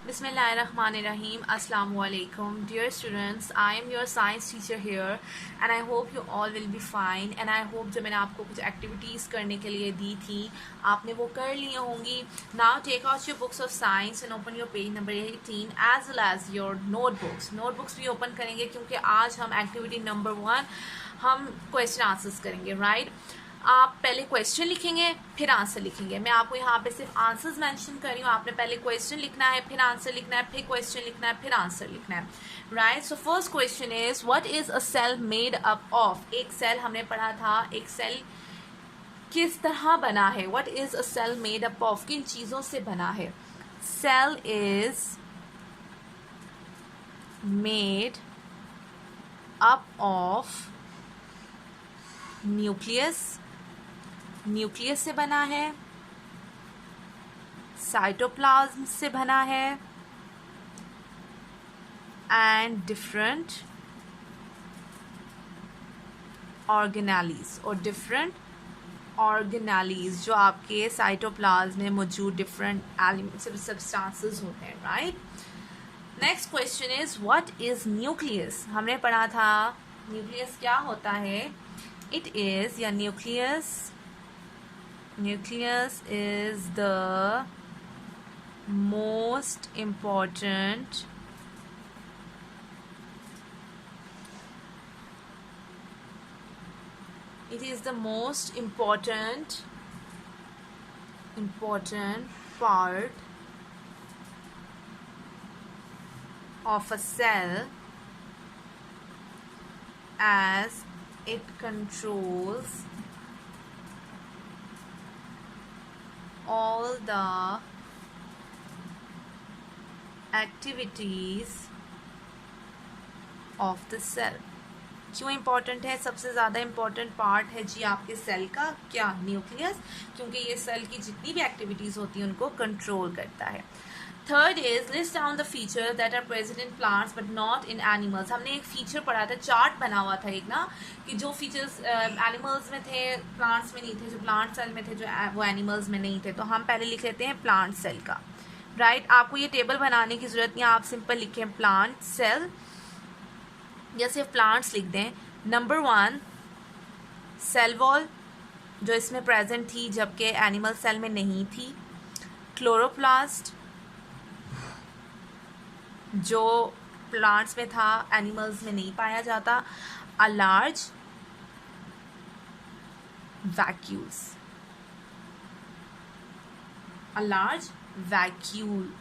Bismillahirrahmanirrahim. Assalamu alaikum. Dear students, I am your science teacher here and I hope you all will be fine and I hope जो मैंने आपको कुछ activities करने के लिए दी थी आपने वो कर ली होंगी. Now take out your books of science and open your page number 18 as well as your notebooks. Notebooks भी open करेंगे क्योंकि आज हम activity number 1 हम question answers करेंगे, right? आप पहले क्वेश्चन लिखेंगे फिर आंसर लिखेंगे. मैं आपको यहाँ पे सिर्फ आंसर्स मेंशन कर रही हूँ. आपने पहले क्वेश्चन लिखना है, फिर आंसर लिखना है, फिर क्वेश्चन लिखना है, फिर आंसर लिखना है, right. So first question is what is a cell made up of. एक सेल हमने पढ़ा था, एक सेल किस तरह बना है. What is a cell made up of, किन चीज़ों से बना है. Cell is made up of nucleus, nucleus से बना है, साइटोप्लाज्म से बना है, एंड डिफरेंट ऑर्गेनेलीज और डिफरेंट ऑर्गेनेलीज जो आपके साइटोप्लाज्म में मौजूद डिफरेंट एलिमेंट्स सब्सटेंसेस होते हैं, right. Next question is what is nucleus. हमने पढ़ा था न्यूक्लियस क्या होता है. इट इज या nucleus is the most important part of a cell as it controls all the activities of the cell. क्यों इम्पॉर्टेंट है. सबसे ज़्यादा इम्पॉर्टेंट पार्ट है जी आपके सेल का क्या, न्यूक्लियस, क्योंकि ये सेल की जितनी भी एक्टिविटीज़ होती हैं उनको कंट्रोल करता है. Third is list down the feature that are present in plants but not in animals. हमने एक फीचर पढ़ा था, चार्ट बना हुआ था एक ना, कि जो फीचर्स एनिमल्स में थे प्लांट्स में नहीं थे, जो प्लांट सेल में थे जो वो एनिमल्स में नहीं थे. तो हम पहले लिख लेते हैं प्लांट सेल का, राइट. आपको ये टेबल बनाने की ज़रूरत नहीं है, आप सिंपल लिखें प्लांट सेल या सिर्फ प्लांट्स लिख दें. नंबर 1 सेल वॉल जो इसमें प्रेजेंट थी जबकि एनिमल सेल में नहीं थी. क्लोरोप्लास्ट जो प्लांट्स में था एनिमल्स में नहीं पाया जाता. A large vacuoles, a large vacuole,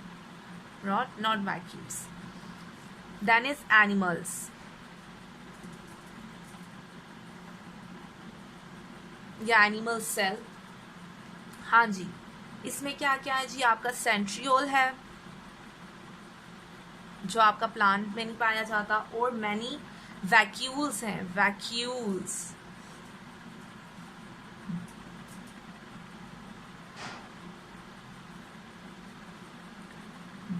not vacuums. Then is animals. या एनिमल सेल. हाँ जी, इसमें क्या क्या है जी. आपका सेंट्रियोल है जो आपका प्लांट में नहीं पाया जाता, और मैनी वैक्यूल्स हैं, vacuoles.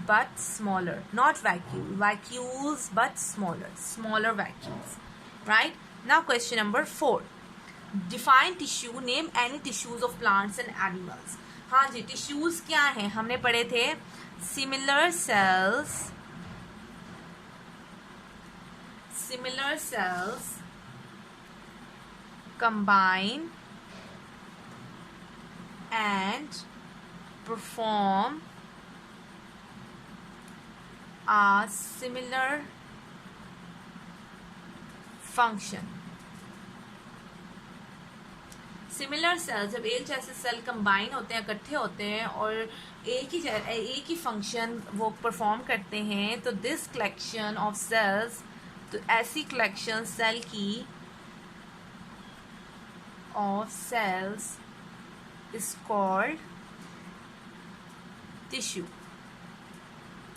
but smaller, not vacuoles but smaller vacuoles, right. Now question number 4, define tissue, name any tissues of plants and animals. हाँ जी, टिश्यूज क्या हैं. हमने पढ़े थे similar cells combine and perform a similar function. Similar cell जब एक जैसे cell combine होते हैं, इकट्ठे होते हैं और एक ही फंक्शन वो परफॉर्म करते हैं, तो दिस कलेक्शन ऑफ सेल्स, तो ऐसी कलेक्शन सेल की of cells is called tissue,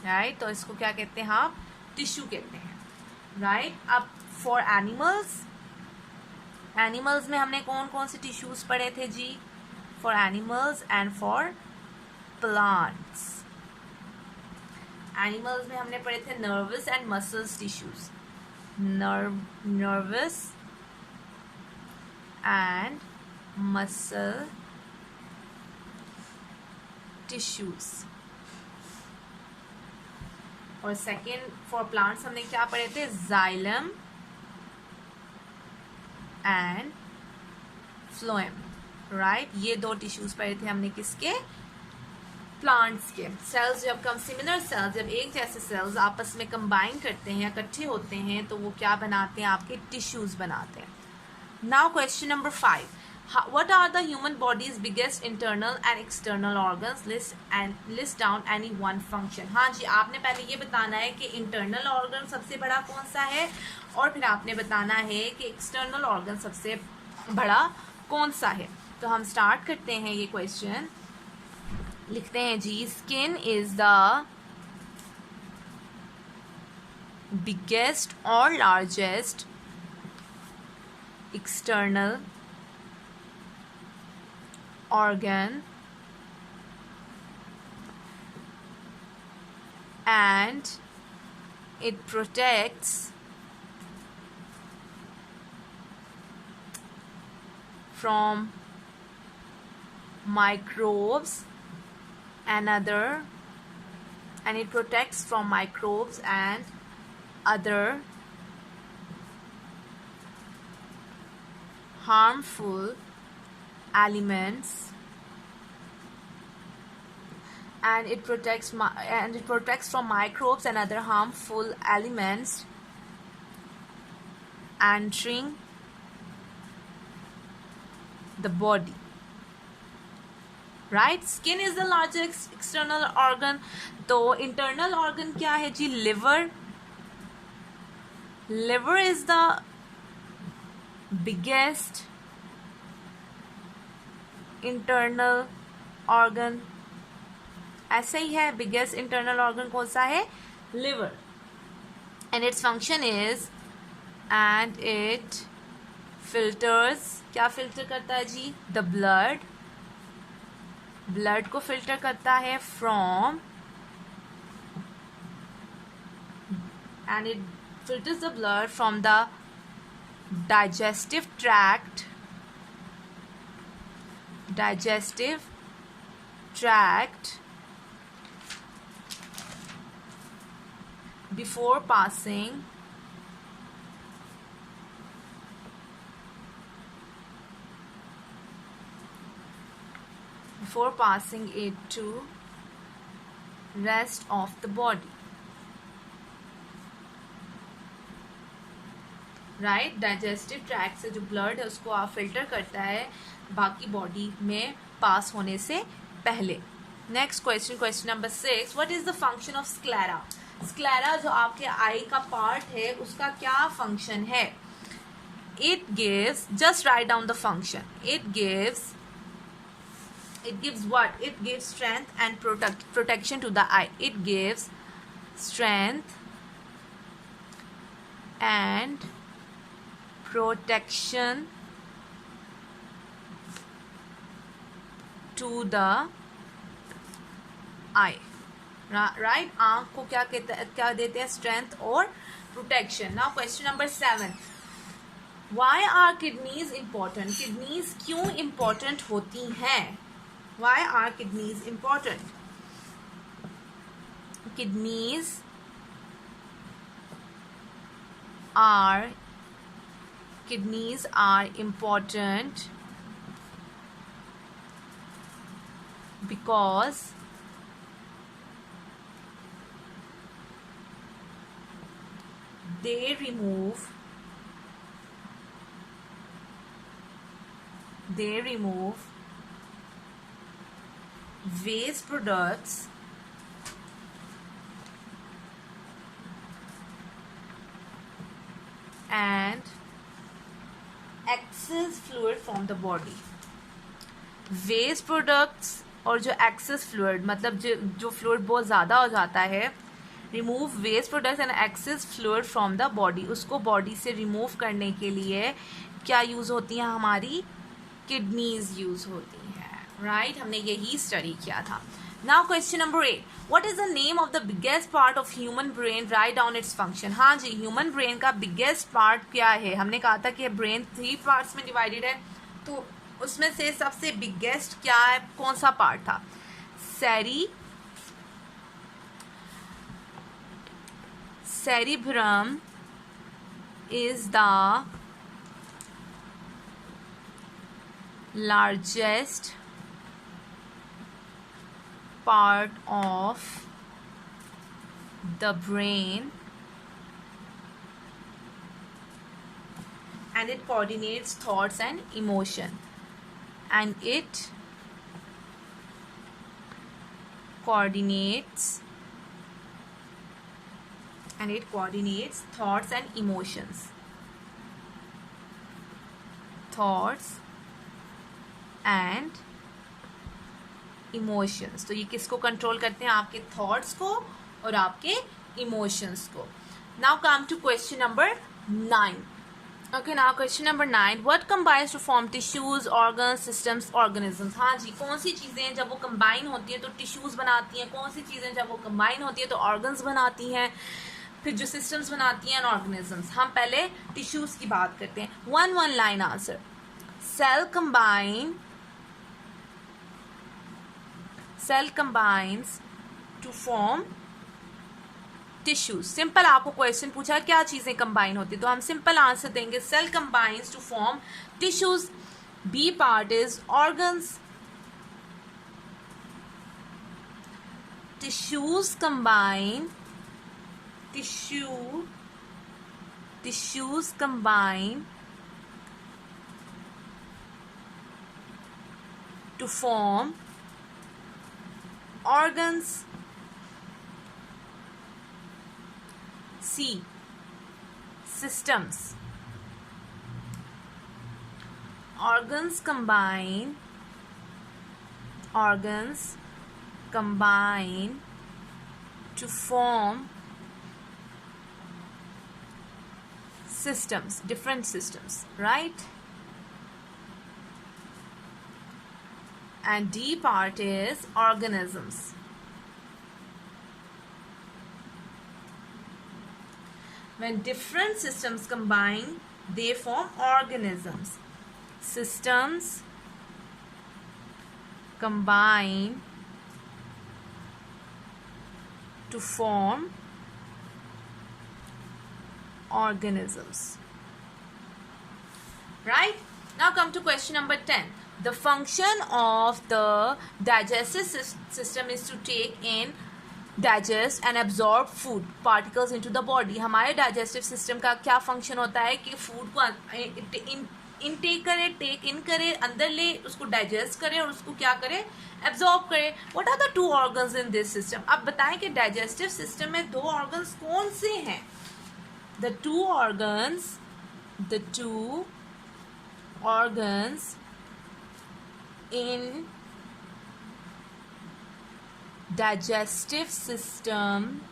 right. तो इसको क्या कहते हैं, आप टिश्यू कहते हैं, राइट. अब फॉर एनिमल्स में हमने कौन कौन से टिश्यूज पढ़े थे जी. For animals and for plants. Animals में हमने पढ़े थे nervous and muscles tissues, nervous and muscle tissues. और सेकेंड फॉर प्लांट्स हमने क्या पढ़े थे, जाइलम एंड फ्लोएम, राइट। ये दो टिश्यूज पढ़े थे हमने किसके, प्लांट्स के। सेल्स जब सिमिलर सेल्स, जब एक जैसे सेल्स आपस में कंबाइन करते हैं या इकट्ठे होते हैं तो वो क्या बनाते हैं, आपके टिश्यूज बनाते हैं। Now question number 5, what are the human body's biggest internal and external organs, list down any one function। हाँ जी, आपने पहले ये बताना है कि इंटरनल ऑर्गन सबसे बड़ा कौन सा है और फिर आपने बताना है कि एक्सटर्नल ऑर्गन सबसे बड़ा कौन सा है। तो हम स्टार्ट करते हैं ये क्वेश्चन, लिखते हैं जी, स्किन इज द बिगेस्ट और largest external organ and it protects from microbes and other harmful elements, and it protects from microbes and other harmful elements entering the body, right। Skin is the largest external organ, तो internal organ क्या है जी, liver is the biggest internal organ, ऐसे ही है, biggest internal organ कौन सा है, liver, and its function is, and it filters, क्या filter करता है जी, the blood को filter करता है from, and it filters the blood from the digestive tract before passing it to rest of the body, right. Digestive tract से जो blood है उसको आप फिल्टर करता है बाकी बॉडी में पास होने से पहले। Next question, question number 6, what is the function of sclera. Sclera जो आपके आई का पार्ट है उसका क्या फंक्शन है, it gives, just write down the function, it gives what, it gives strength and protection to the eye, it gives strength and protection to the eye, right। आंख को क्या देते हैं, स्ट्रेंथ और protection. Now question number 7, why are kidneys important, kidneys क्यों important होती हैं, why are kidneys important, kidneys are important because they remove waste products and excess fluid from the body। Waste products और जो access fluid, मतलब जो fluid बहुत ज़्यादा हो जाता है, remove waste products and excess fluid from the body, उसको बॉडी से रिमूव करने के लिए क्या यूज़ होती हैं, हमारी किडनीज यूज़ होती हैं, राइट। हमने यही स्टडी किया था। Now question number 8, what is the name of the biggest part of human brain, write down its function. हाँ जी, ह्यूमन ब्रेन का बिगेस्ट पार्ट क्या है, हमने कहा था कि ब्रेन 3 पार्ट्स में डिवाइडेड है, तो उसमें से सबसे बिगेस्ट क्या है, कौन सा पार्ट था, cerebrum is the largest part of the brain and it coordinates thoughts and emotion, and it coordinates thoughts and emotions. Thoughts and emotions. तो ये किसको कंट्रोल करते हैं? आपके थॉट्स को और आपके इमोशंस को. Now come to question number 9. Okay, now question number 9. What combines to form tissues, organs, systems, organisms. हाँ जी, कौन सी चीज़ें जब वो कंबाइन होती हैं तो टिश्यूज बनाती हैं, कौन सी चीज़ें जब वो कंबाइन होती हैं तो ऑर्गन्स बनाती हैं, फिर जो सिस्टम्स बनाती हैं ऑर्गेनिजम्स. हम पहले टिश्यूज की बात करते हैं. One line answer. Cell combines to form tissues. Simple आपको क्वेश्चन पूछा क्या चीजें कंबाइन होती, तो हम सिंपल आंसर देंगे cell combines to form tissues. B part is organs. tissues combine to form organs. C, systems. Organs combine to form systems, different systems, right? And D part is organisms. When different systems combine, they form organisms. Systems combine to form organisms. Right? Now come to question number 10. The function of the digestive system is to take in, digest and absorb food particles into the body. हमारे digestive system का क्या function होता है कि food को intake करे, take in करे, अंदर ले, उसको digest करे और उसको क्या करे, absorb करे. What are the two organs in this system? अब बताएं कि digestive system में दो organs कौन से हैं? The two organs in digestive system,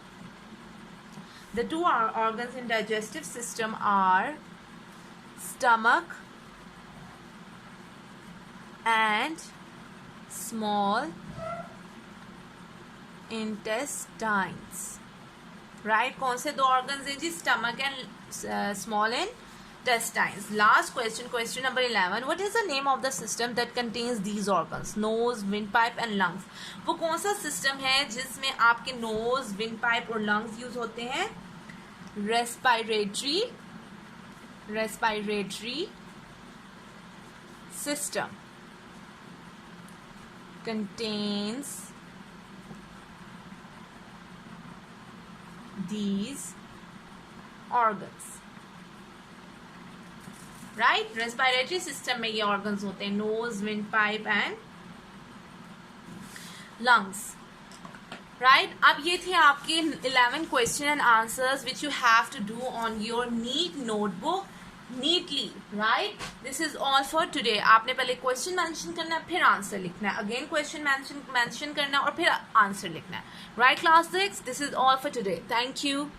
the two organs in digestive system are stomach and small intestines. Right? कौन से दो organs हैं जी? Stomach and small intestines. Last question, question number 11. What is the name of the system that contains these organs? Nose, windpipe and lungs. वो कौन सा system है जिसमें आपके nose, windpipe और lungs use होते हैं? Respiratory system contains these organs. Right? Respiratory system में ये organs होते हैं, nose, windpipe and lungs. Right? अब ये थे आपके 11 question and answers which you have to do on your neat notebook neatly. Right? This is all for today. आपने पहले question mention करना है, फिर answer लिखना है, again question mention करना है और फिर answer लिखना है. Right, class 6? This is all for today. Thank you.